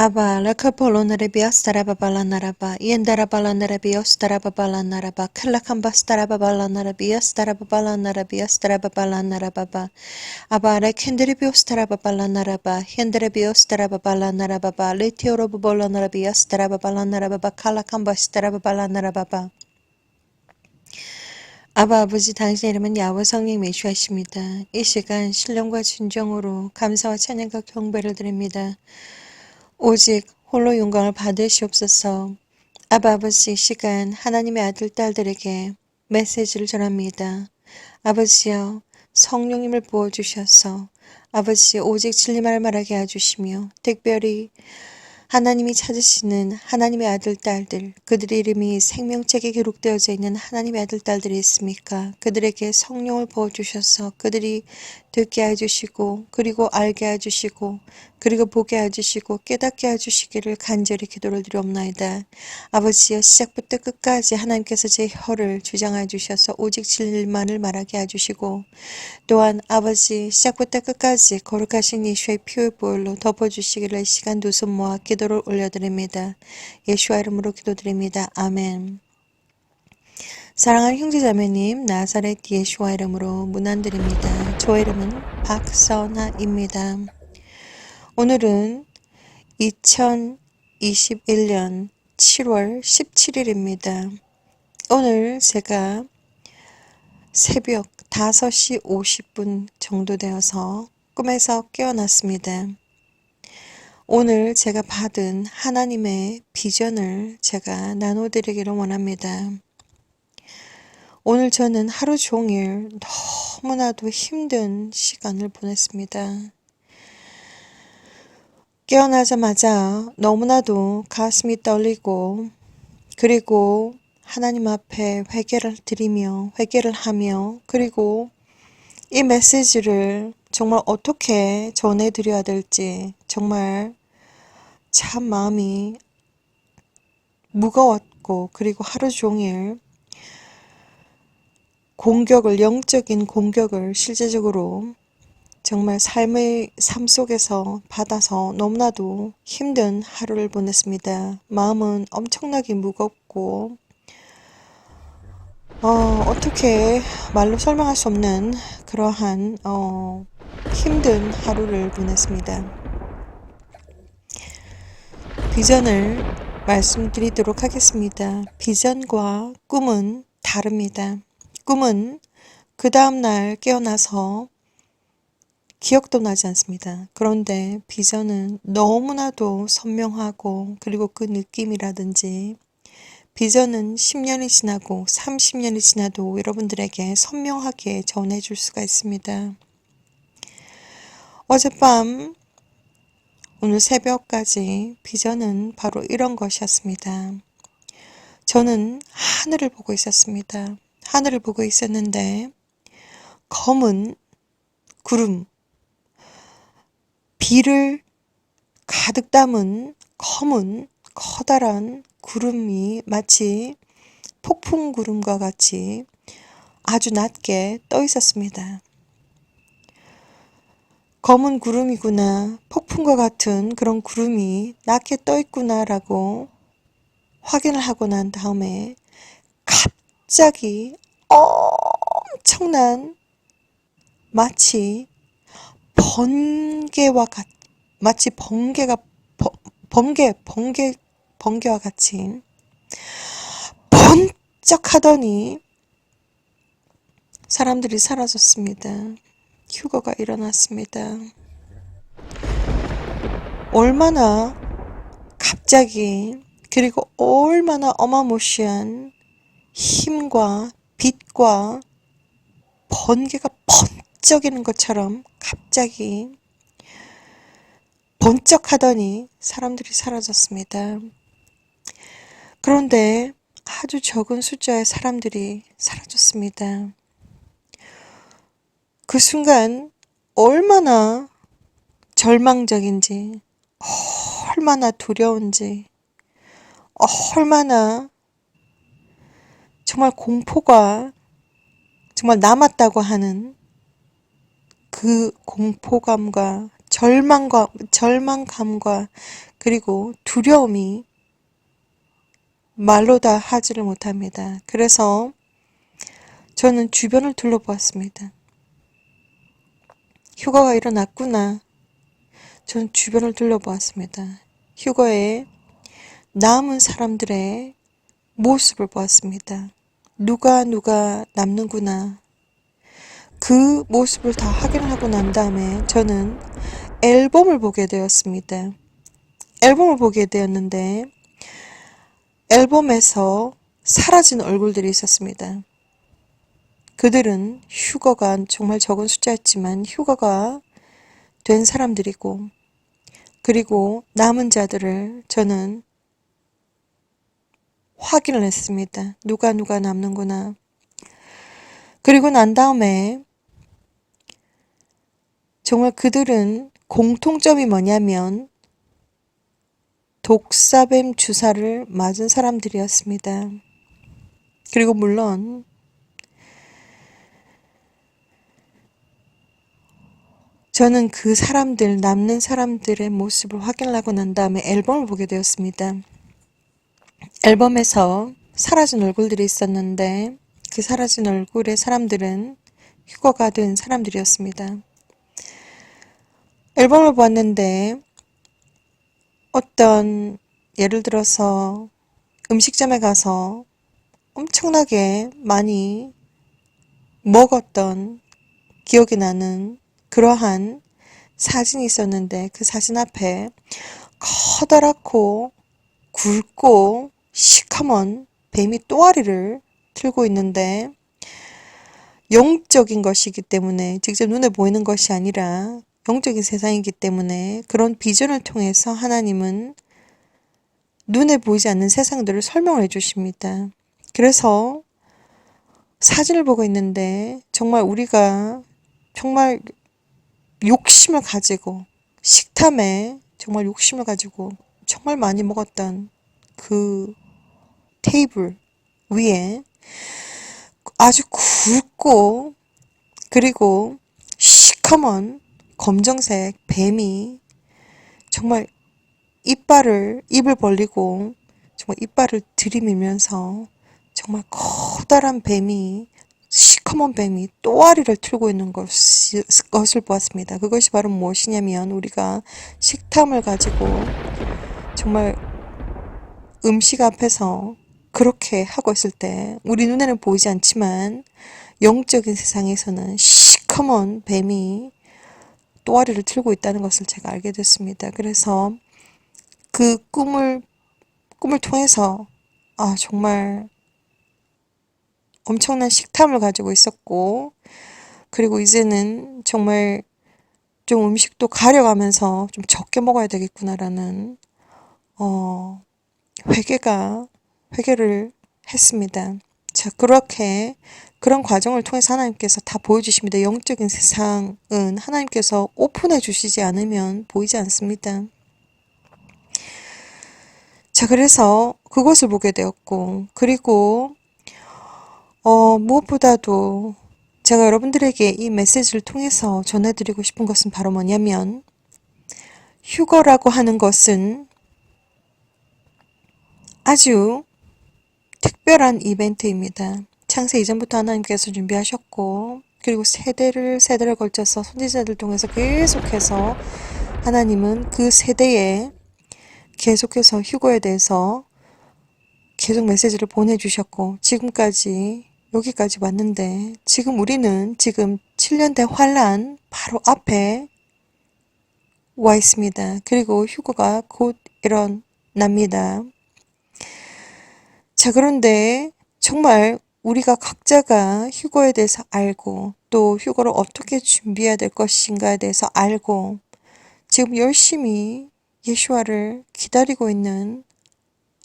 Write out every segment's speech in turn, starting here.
Aba lakapolonarabias tarababalanaraba iendarabalaarabios tarababalanaraba kalakambas tarababalanarabias tarababalanarabias tarababalanarababa abara kenderibios tarababalanaraba henderebios tarababalanarababa letiorobabalanarabias tarababalanarababa kalakambas tarababalanarababa 아바 아버지 당신의 이름은 야훼 성령 메시아십니다. 이 시간 신령과 진정으로 감사와 찬양과 경배를 드립니다. 오직 홀로 영광을 받으시옵소서. 아바 아버지 이 시간 하나님의 아들 딸들에게 메시지를 전합니다. 아버지여 성령님을 부어주셔서 아버지 오직 진리만을 말하게 해주시며 특별히 하나님이 찾으시는 하나님의 아들 딸들 그들의 이름이 생명책에 기록되어져 있는 하나님의 아들 딸들이 있습니까? 그들에게 성령을 부어주셔서 그들이 듣게 해주시고 그리고 알게 해주시고 그리고 보게 해주시고 깨닫게 해주시기를 간절히 기도를 드리옵나이다. 아버지여 시작부터 끝까지 하나님께서 제 혀를 주장해 주셔서 오직 진리만을 말하게 해주시고 또한 아버지 시작부터 끝까지 거룩하신 예수의 피의 보혈로 덮어주시기를 이 시간 두 손 모아 기도를 올려드립니다. 예수와 이름으로 기도드립니다. 아멘. 사랑하는 형제자매님 나사렛 예수와 이름으로 문안드립니다. 저 이름은 박선아입니다. 오늘은 2021년 7월 17일입니다. 오늘 제가 새벽 5시 50분 정도 되어서 꿈에서 깨어났습니다. 오늘 제가 받은 하나님의 비전을 제가 나눠드리기를 원합니다. 오늘 저는 하루 종일 너무나도 힘든 시간을 보냈습니다. 깨어나자마자 너무나도 가슴이 떨리고 그리고 하나님 앞에 회개를 드리며 회개를 하며 그리고 이 메시지를 정말 어떻게 전해드려야 될지 정말 참 마음이 무거웠고 그리고 하루 종일 영적인 공격을 실제적으로 정말 삶 속에서 받아서 너무나도 힘든 하루를 보냈습니다. 마음은 엄청나게 무겁고 어떻게 말로 설명할 수 없는 그러한 힘든 하루를 보냈습니다. 비전을 말씀드리도록 하겠습니다. 비전과 꿈은 다릅니다. 꿈은 그 다음날 깨어나서 기억도 나지 않습니다. 그런데 비전은 너무나도 선명하고 그리고 그 느낌이라든지 비전은 10년이 지나고 30년이 지나도 여러분들에게 선명하게 전해줄 수가 있습니다. 어젯밤 오늘 새벽까지 비전은 바로 이런 것이었습니다. 저는 하늘을 보고 있었습니다. 하늘을 보고 있었는데 검은 구름, 비를 가득 담은 검은 커다란 구름이 마치 폭풍 구름과 같이 아주 낮게 떠 있었습니다. 검은 구름이구나, 폭풍과 같은 그런 구름이 낮게 떠 있구나라고 확인을 하고 난 다음에 갑자기 엄청난 마치 번개와 같이 번쩍하더니 사람들이 사라졌습니다. 휴거가 일어났습니다. 얼마나 갑자기 그리고 얼마나 어마무시한 힘과 빛과 번개가 번쩍이는 것처럼 갑자기 번쩍하더니 사람들이 사라졌습니다. 그런데 아주 적은 숫자의 사람들이 사라졌습니다. 그 순간 얼마나 절망적인지, 얼마나 두려운지, 얼마나 정말 공포가 정말 남았다고 하는 그 공포감과 절망감과 그리고 두려움이 말로 다 하지를 못합니다. 그래서 저는 주변을 둘러보았습니다. 휴가가 일어났구나. 저는 주변을 둘러보았습니다. 휴가에 남은 사람들의 모습을 보았습니다. 누가 남는구나. 그 모습을 다 확인을 하고 난 다음에 저는 앨범을 보게 되었습니다. 앨범을 보게 되었는데 앨범에서 사라진 얼굴들이 있었습니다. 그들은 휴가가 정말 적은 숫자였지만 휴가가 된 사람들이고 그리고 남은 자들을 저는 확인을 했습니다. 누가 남는구나. 그리고 난 다음에 정말 그들은 공통점이 뭐냐면 독사뱀 주사를 맞은 사람들이었습니다. 그리고 물론 저는 그 사람들, 남는 사람들의 모습을 확인하고 난 다음에 앨범을 보게 되었습니다. 앨범에서 사라진 얼굴들이 있었는데 그 사라진 얼굴의 사람들은 휴가가 된 사람들이었습니다. 앨범을 보았는데 어떤 예를 들어서 음식점에 가서 엄청나게 많이 먹었던 기억이 나는 그러한 사진이 있었는데 그 사진 앞에 커다랗고 굵고 시커먼 뱀이 또아리를 틀고 있는데 영적인 것이기 때문에 직접 눈에 보이는 것이 아니라 영적인 세상이기 때문에 그런 비전을 통해서 하나님은 눈에 보이지 않는 세상들을 설명을 해주십니다. 그래서 사진을 보고 있는데 정말 우리가 정말 욕심을 가지고 식탐에 정말 욕심을 가지고 정말 많이 먹었던 그 테이블 위에 아주 굵고 그리고 시커먼 검정색 뱀이 정말 입을 벌리고 정말 이빨을 들이밀면서 정말 커다란 뱀이 시커먼 뱀이 또아리를 틀고 있는 것을 보았습니다. 그것이 바로 무엇이냐면 우리가 식탐을 가지고 정말 음식 앞에서 그렇게 하고 있을 때 우리 눈에는 보이지 않지만 영적인 세상에서는 시커먼 뱀이 또아리를 틀고 있다는 것을 제가 알게 됐습니다. 그래서 그 꿈을 통해서 정말 엄청난 식탐을 가지고 있었고 그리고 이제는 정말 좀 음식도 가려가면서 좀 적게 먹어야 되겠구나라는 회개를 했습니다. 자, 그런 과정을 통해서 하나님께서 다 보여주십니다. 영적인 세상은 하나님께서 오픈해 주시지 않으면 보이지 않습니다. 자, 그래서 그것을 보게 되었고, 그리고, 무엇보다도 제가 여러분들에게 이 메시지를 통해서 전해드리고 싶은 것은 바로 뭐냐면, 휴거라고 하는 것은 아주 특별한 이벤트입니다. 창세 이전부터 하나님께서 준비하셨고, 그리고 세대를 걸쳐서 선지자들 통해서 계속해서 하나님은 그 세대에 계속해서 휴거에 대해서 계속 메시지를 보내주셨고 여기까지 왔는데 지금 우리는 7년대 환란 바로 앞에 와 있습니다. 그리고 휴거가 곧 일어납니다. 자, 그런데 정말 우리가 각자가 휴거에 대해서 알고 또 휴거를 어떻게 준비해야 될 것인가에 대해서 알고 지금 열심히 예수와를 기다리고 있는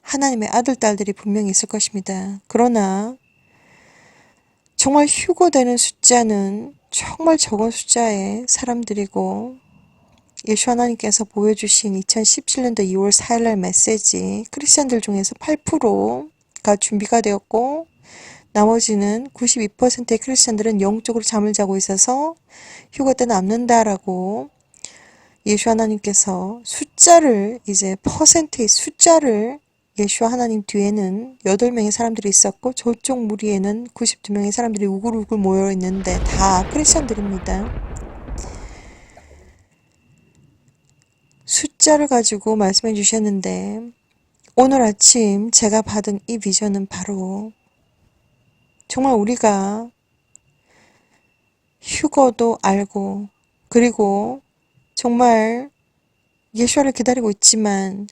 하나님의 아들, 딸들이 분명히 있을 것입니다. 그러나 정말 휴거되는 숫자는 정말 적은 숫자의 사람들이고 예수 하나님께서 보여주신 2017년도 2월 4일날 메시지 크리스천들 중에서 8%가 준비가 되었고 나머지는 92%의 크리스천들은 영적으로 잠을 자고 있어서 휴거 때 남는다라고 예수 하나님께서 숫자를 이제 퍼센트의 숫자를 예수와 하나님 뒤에는 8명의 사람들이 있었고 저쪽 무리에는 92명의 사람들이 우글우글 모여 있는데 다 크리스천들입니다. 숫자를 가지고 말씀해 주셨는데 오늘 아침 제가 받은 이 비전은 바로 정말 우리가 휴거도 알고 그리고 정말 예수를 기다리고 있지만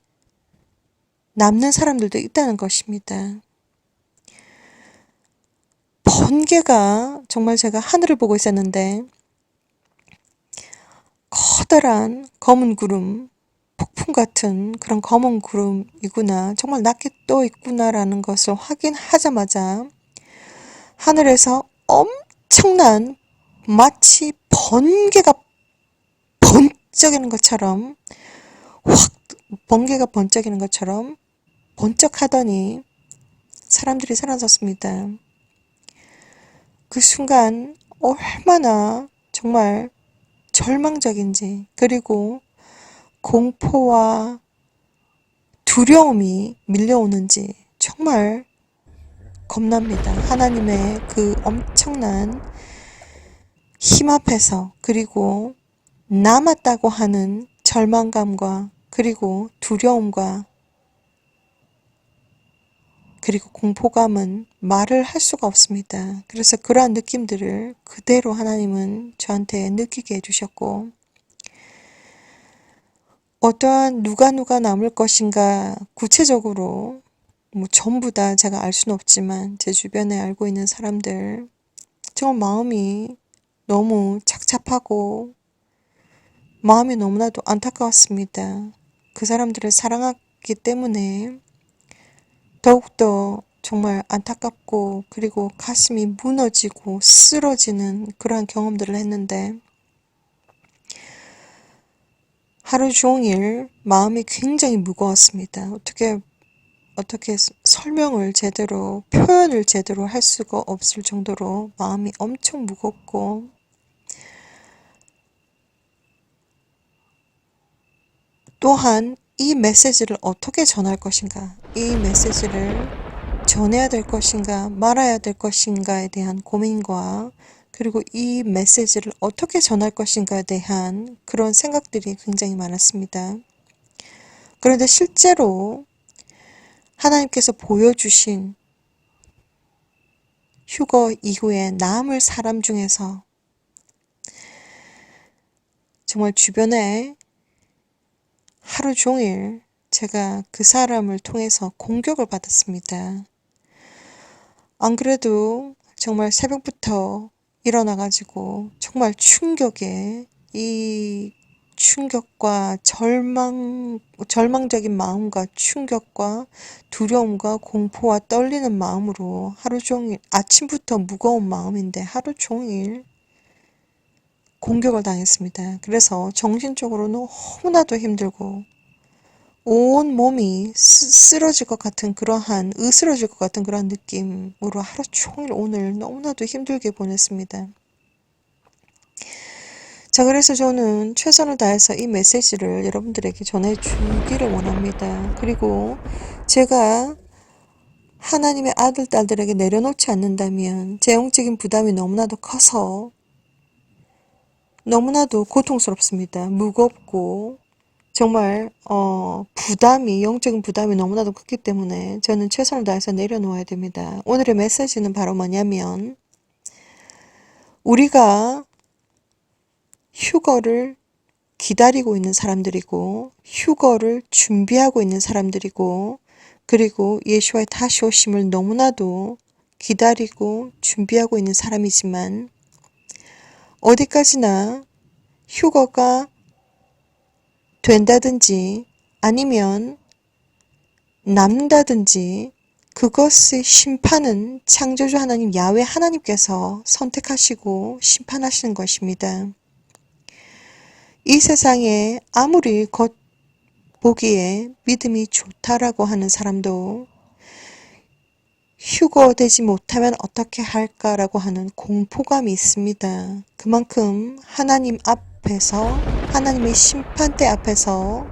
남는 사람들도 있다는 것입니다. 번개가 정말 제가 하늘을 보고 있었는데 커다란 검은 구름, 폭풍 같은 그런 검은 구름이구나. 정말 낮게 떠 있구나라는 것을 확인하자마자 하늘에서 엄청난 마치 번개가 번쩍이는 것처럼 확 번개가 번쩍이는 것처럼 번쩍하더니 사람들이 사라졌습니다. 그 순간 얼마나 정말 절망적인지 그리고 공포와 두려움이 밀려오는지 정말 겁납니다. 하나님의 그 엄청난 힘 앞에서 그리고 남았다고 하는 절망감과 그리고 두려움과 그리고 공포감은 말을 할 수가 없습니다. 그래서 그러한 느낌들을 그대로 하나님은 저한테 느끼게 해주셨고 어떠한 누가 남을 것인가 구체적으로 뭐 전부 다 제가 알 수는 없지만 제 주변에 알고 있는 사람들 정말 마음이 너무 착잡하고 마음이 너무나도 안타까웠습니다. 그 사람들을 사랑하기 때문에 더욱더 정말 안타깝고 그리고 가슴이 무너지고 쓰러지는 그러한 경험들을 했는데 하루 종일 마음이 굉장히 무거웠습니다. 어떻게 설명을 제대로 표현을 제대로 할 수가 없을 정도로 마음이 엄청 무겁고 또한 이 메시지를 어떻게 전할 것인가, 이 메시지를 전해야 될 것인가 말아야 될 것인가에 대한 고민과 그리고 이 메시지를 어떻게 전할 것인가에 대한 그런 생각들이 굉장히 많았습니다. 그런데 실제로 하나님께서 보여주신 휴거 이후에 남을 사람 중에서 정말 주변에 하루 종일 제가 그 사람을 통해서 공격을 받았습니다. 안 그래도 정말 새벽부터 일어나가지고 정말 충격에 이 충격과 절망적인 마음과 충격과 두려움과 공포와 떨리는 마음으로 하루 종일 아침부터 무거운 마음인데 하루 종일 공격을 당했습니다. 그래서 정신적으로 너무나도 힘들고 온 몸이 으스러질 것 같은 그러한 느낌으로 하루 종일 오늘 너무나도 힘들게 보냈습니다. 자, 그래서 저는 최선을 다해서 이 메시지를 여러분들에게 전해주기를 원합니다. 그리고 제가 하나님의 아들, 딸들에게 내려놓지 않는다면 제 영적인 부담이 너무나도 커서 너무나도 고통스럽습니다. 무겁고 정말 영적인 부담이 너무나도 크기 때문에 저는 최선을 다해서 내려놓아야 됩니다. 오늘의 메시지는 바로 뭐냐면 우리가 휴거를 기다리고 있는 사람들이고 휴거를 준비하고 있는 사람들이고 그리고 예수와의 다시 오심을 너무나도 기다리고 준비하고 있는 사람이지만 어디까지나 휴거가 된다든지 아니면 남는다든지 그것의 심판은 창조주 하나님 야훼 하나님께서 선택하시고 심판하시는 것입니다. 이 세상에 아무리 겉보기에 믿음이 좋다라고 하는 사람도 휴거되지 못하면 어떻게 할까라고 하는 공포감이 있습니다. 그만큼 하나님 앞 앞에서, 하나님의 심판대 앞에서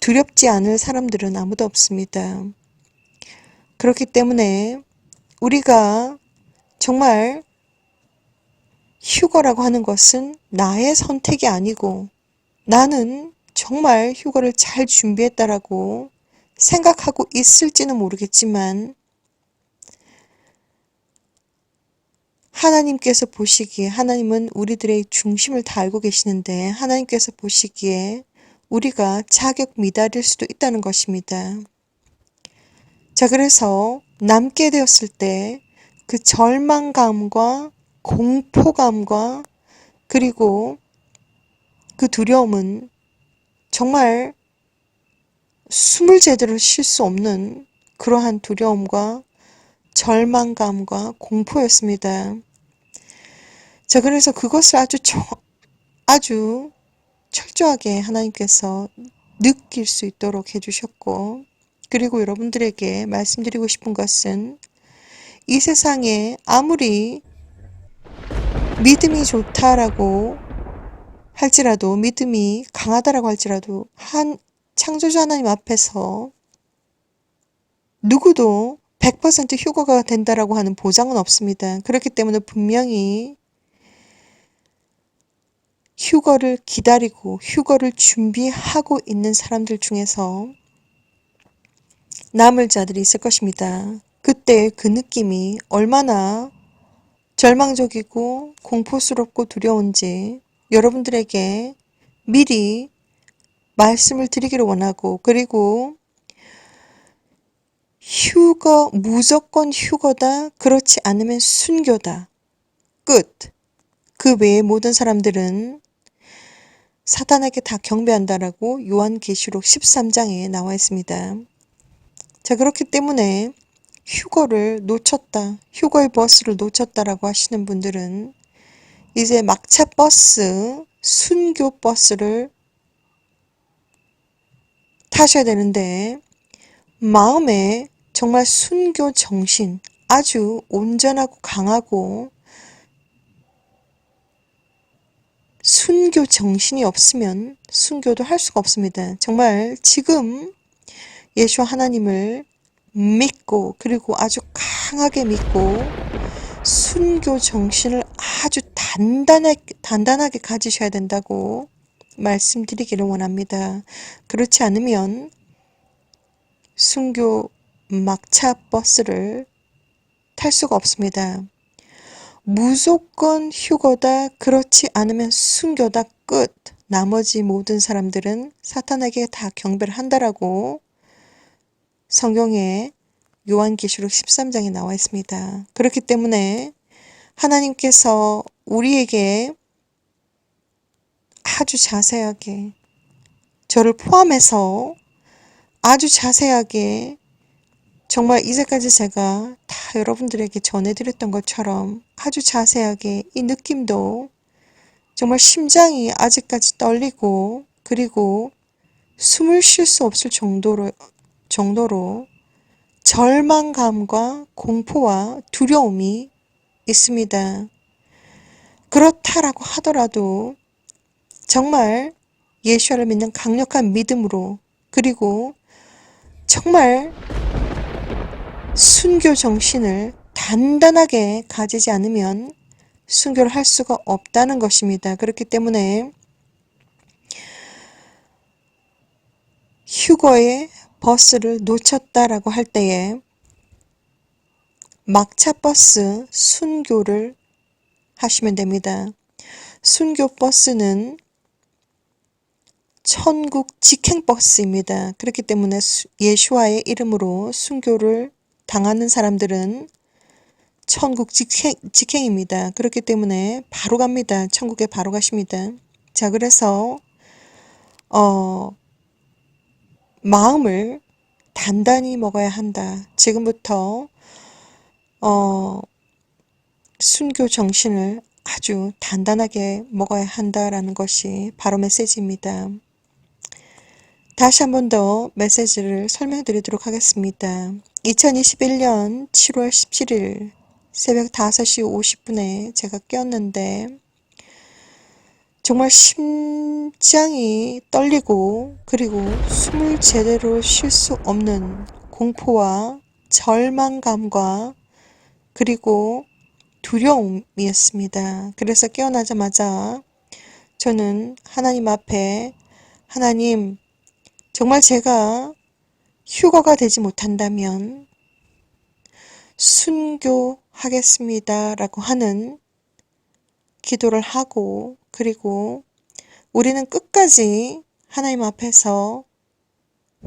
두렵지 않을 사람들은 아무도 없습니다. 그렇기 때문에 우리가 정말 휴거라고 하는 것은 나의 선택이 아니고 나는 정말 휴거를 잘 준비했다라고 생각하고 있을지는 모르겠지만 하나님께서 보시기에, 하나님은 우리들의 중심을 다 알고 계시는데 하나님께서 보시기에 우리가 자격 미달일 수도 있다는 것입니다. 자, 그래서 남게 되었을 때 그 절망감과 공포감과 그리고 그 두려움은 정말 숨을 제대로 쉴 수 없는 그러한 두려움과 절망감과 공포였습니다. 자, 그래서 그것을 아주 철저하게 하나님께서 느낄 수 있도록 해주셨고, 그리고 여러분들에게 말씀드리고 싶은 것은 이 세상에 아무리 믿음이 좋다라고 할지라도, 믿음이 강하다라고 할지라도 창조주 하나님 앞에서 누구도 100% 휴거가 된다라고 하는 보장은 없습니다. 그렇기 때문에 분명히 휴거를 기다리고 휴거를 준비하고 있는 사람들 중에서 남을 자들이 있을 것입니다. 그때 그 느낌이 얼마나 절망적이고 공포스럽고 두려운지 여러분들에게 미리 말씀을 드리기를 원하고, 그리고 무조건 휴거다, 그렇지 않으면 순교다, 끝. 그 외의 모든 사람들은 사탄에게 다 경배한다라고 요한계시록 13장에 나와 있습니다. 자, 그렇기 때문에 휴거를 놓쳤다, 휴거의 버스를 놓쳤다라고 하시는 분들은 이제 막차 버스, 순교 버스를 타셔야 되는데 마음에 정말 순교 정신, 아주 온전하고 강하고 순교 정신이 없으면 순교도 할 수가 없습니다. 정말 지금 예수 하나님을 믿고, 그리고 아주 강하게 믿고 순교 정신을 아주 단단하게 가지셔야 된다고 말씀드리기를 원합니다. 그렇지 않으면 순교 막차 버스를 탈 수가 없습니다. 무조건 휴거다, 그렇지 않으면 순교다, 끝. 나머지 모든 사람들은 사탄에게 다 경배를 한다라고 성경에 요한계시록 13장에 나와 있습니다. 그렇기 때문에 하나님께서 우리에게 아주 자세하게, 저를 포함해서 아주 자세하게, 정말 이제까지 제가 다 여러분들에게 전해드렸던 것처럼 아주 자세하게, 이 느낌도 정말 심장이 아직까지 떨리고, 그리고 숨을 쉴 수 없을 정도로 절망감과 공포와 두려움이 있습니다. 그렇다라고 하더라도 정말 예수를 믿는 강력한 믿음으로, 그리고 정말 순교 정신을 단단하게 가지지 않으면 순교를 할 수가 없다는 것입니다. 그렇기 때문에 휴거의 버스를 놓쳤다라고 할 때에 막차 버스 순교를 하시면 됩니다. 순교 버스는 천국 직행 버스입니다. 그렇기 때문에 예수와의 이름으로 순교를 당하는 사람들은 천국 직행입니다. 그렇기 때문에 바로 갑니다. 천국에 바로 가십니다. 자, 그래서 마음을 단단히 먹어야 한다. 지금부터 순교 정신을 아주 단단하게 먹어야 한다라는 것이 바로 메시지입니다. 다시 한 번 더 메시지를 설명드리도록 하겠습니다. 2021년 7월 17일 새벽 5시 50분에 제가 깼는데 정말 심장이 떨리고 그리고 숨을 제대로 쉴 수 없는 공포와 절망감과 그리고 두려움이었습니다. 그래서 깨어나자마자 저는 하나님 앞에 하나님, 정말 제가 휴거가 되지 못한다면 순교하겠습니다. 라고 하는 기도를 하고 그리고 우리는 끝까지 하나님 앞에서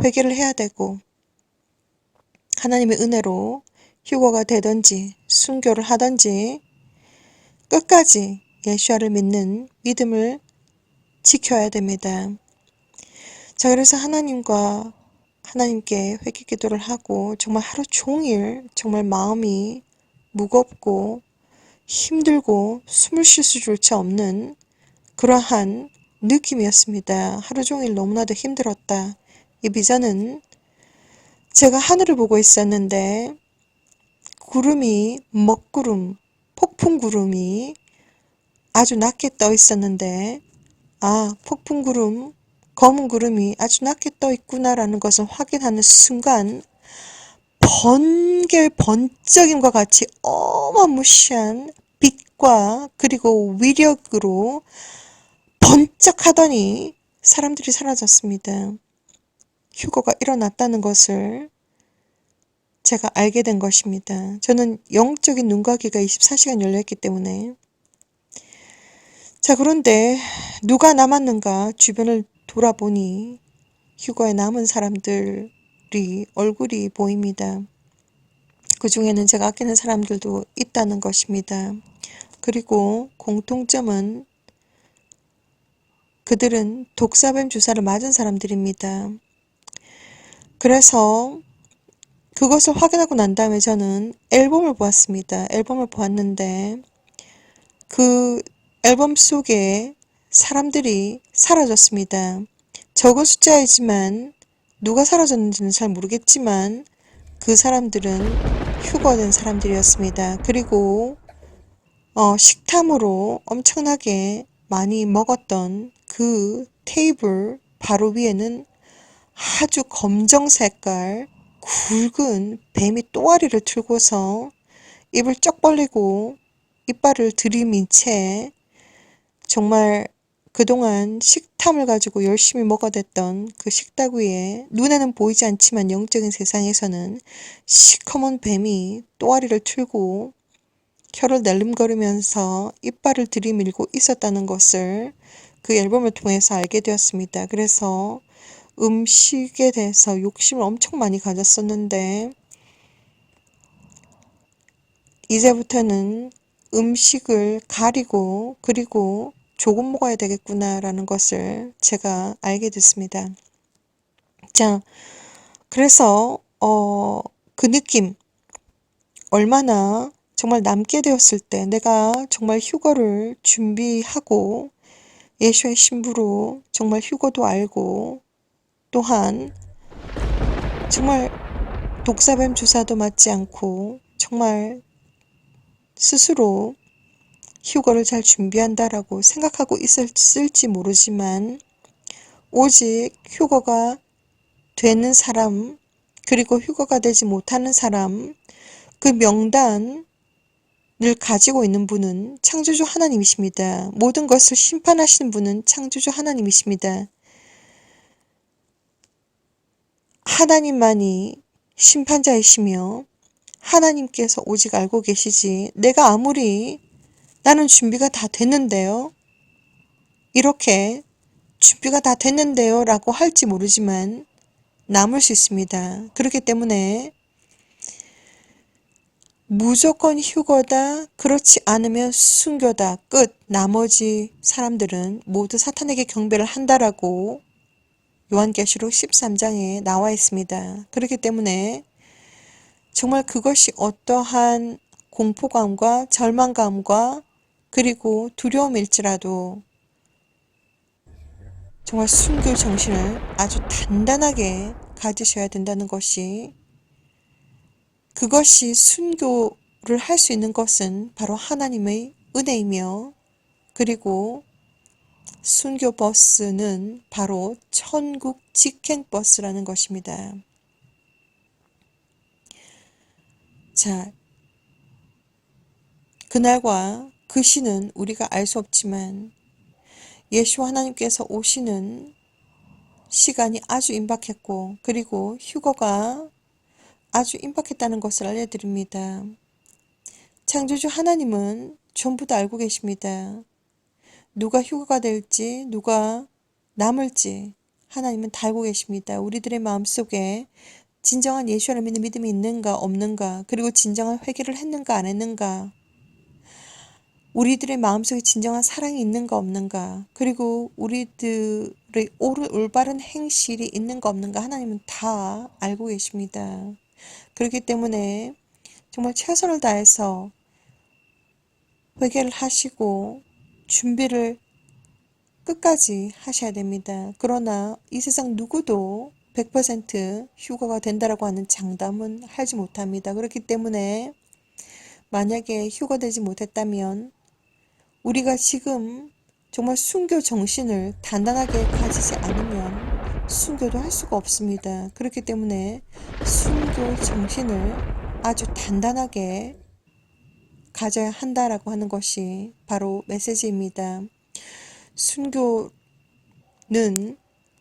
회개를 해야 되고 하나님의 은혜로 휴거가 되든지 순교를 하든지 끝까지 예수와를 믿는 믿음을 지켜야 됩니다. 자, 그래서 하나님께 회개 기도를 하고 정말 하루 종일 정말 마음이 무겁고 힘들고 숨을 쉴 수조차 없는 그러한 느낌이었습니다. 하루 종일 너무나도 힘들었다. 이 비전은 제가 하늘을 보고 있었는데 구름이 먹구름, 폭풍구름이 아주 낮게 떠 있었는데 폭풍구름, 검은 구름이 아주 낮게 떠 있구나라는 것을 확인하는 순간 번개 번쩍임과 같이 어마무시한 빛과 그리고 위력으로 번쩍하더니 사람들이 사라졌습니다. 휴거가 일어났다는 것을 제가 알게 된 것입니다. 저는 영적인 눈과 귀가 24시간 열려있기 때문에. 자, 그런데 누가 남았는가 주변을 돌아보니 휴거에 남은 사람들이 얼굴이 보입니다. 그 중에는 제가 아끼는 사람들도 있다는 것입니다. 그리고 공통점은 그들은 독사뱀 주사를 맞은 사람들입니다. 그래서 그것을 확인하고 난 다음에 저는 앨범을 보았습니다. 앨범을 보았는데 그 앨범 속에 사람들이 사라졌습니다. 적은 숫자이지만 누가 사라졌는지는 잘 모르겠지만 그 사람들은 휴거된 사람들이었습니다. 그리고 식탐으로 엄청나게 많이 먹었던 그 테이블 바로 위에는 아주 검정 색깔 굵은 뱀이 또아리를 틀고서 입을 쩍 벌리고 이빨을 들이민 채 정말 그동안 식탐을 가지고 열심히 먹어댔던 그 식탁 위에 눈에는 보이지 않지만 영적인 세상에서는 시커먼 뱀이 또아리를 틀고 혀를 날름거리면서 이빨을 들이밀고 있었다는 것을 그 앨범을 통해서 알게 되었습니다. 그래서 음식에 대해서 욕심을 엄청 많이 가졌었는데 이제부터는 음식을 가리고 그리고 조금 먹어야 되겠구나라는 것을 제가 알게 됐습니다. 자, 그래서 그 느낌 얼마나 정말 남게 되었을 때 내가 정말 휴거를 준비하고 예수의 신부로 정말 휴거도 알고 또한 정말 독사뱀 주사도 맞지 않고 정말 스스로 휴거를 잘 준비한다라고 생각하고 있을지 모르지만 오직 휴거가 되는 사람 그리고 휴거가 되지 못하는 사람 그 명단을 가지고 있는 분은 창조주 하나님이십니다. 모든 것을 심판하시는 분은 창조주 하나님이십니다. 하나님만이 심판자이시며 하나님께서 오직 알고 계시지 내가 아무리 나는 준비가 다 됐는데요. 이렇게 준비가 다 됐는데요 라고 할지 모르지만 남을 수 있습니다. 그렇기 때문에 무조건 휴거다, 그렇지 않으면 순교다, 끝. 나머지 사람들은 모두 사탄에게 경배를 한다라고 요한계시록 13장에 나와 있습니다. 그렇기 때문에 정말 그것이 어떠한 공포감과 절망감과 그리고 두려움일지라도 정말 순교 정신을 아주 단단하게 가지셔야 된다는 것이 그것이 순교를 할 수 있는 것은 바로 하나님의 은혜이며 그리고 순교 버스는 바로 천국 직행 버스라는 것입니다. 자, 그날과 그 시는 우리가 알 수 없지만 예수 하나님께서 오시는 시간이 아주 임박했고 그리고 휴거가 아주 임박했다는 것을 알려드립니다. 창조주 하나님은 전부 다 알고 계십니다. 누가 휴거가 될지 누가 남을지 하나님은 다 알고 계십니다. 우리들의 마음속에 진정한 예수를 믿는 믿음이 있는가 없는가 그리고 진정한 회개를 했는가 안 했는가 우리들의 마음속에 진정한 사랑이 있는가 없는가 그리고 우리들의 올바른 행실이 있는가 없는가 하나님은 다 알고 계십니다. 그렇기 때문에 정말 최선을 다해서 회개를 하시고 준비를 끝까지 하셔야 됩니다. 그러나 이 세상 누구도 100% 휴거가 된다라고 하는 장담은 하지 못합니다. 그렇기 때문에 만약에 휴거되지 못했다면 우리가 지금 정말 순교 정신을 단단하게 가지지 않으면 순교도 할 수가 없습니다. 그렇기 때문에 순교 정신을 아주 단단하게 가져야 한다라고 하는 것이 바로 메시지입니다. 순교는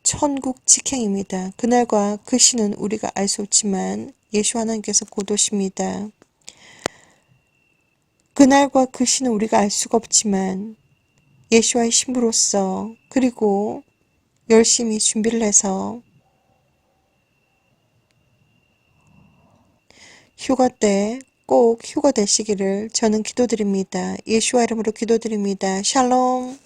천국 직행입니다. 그날과 그 시는 우리가 알 수 없지만 예수 하나님께서 곧 오십니다. 그날과 그 시는 우리가 알 수가 없지만 예수와의 신부로서 그리고 열심히 준비를 해서 휴가 때 꼭 휴가 되시기를 저는 기도드립니다. 예수와 이름으로 기도드립니다. 샬롬.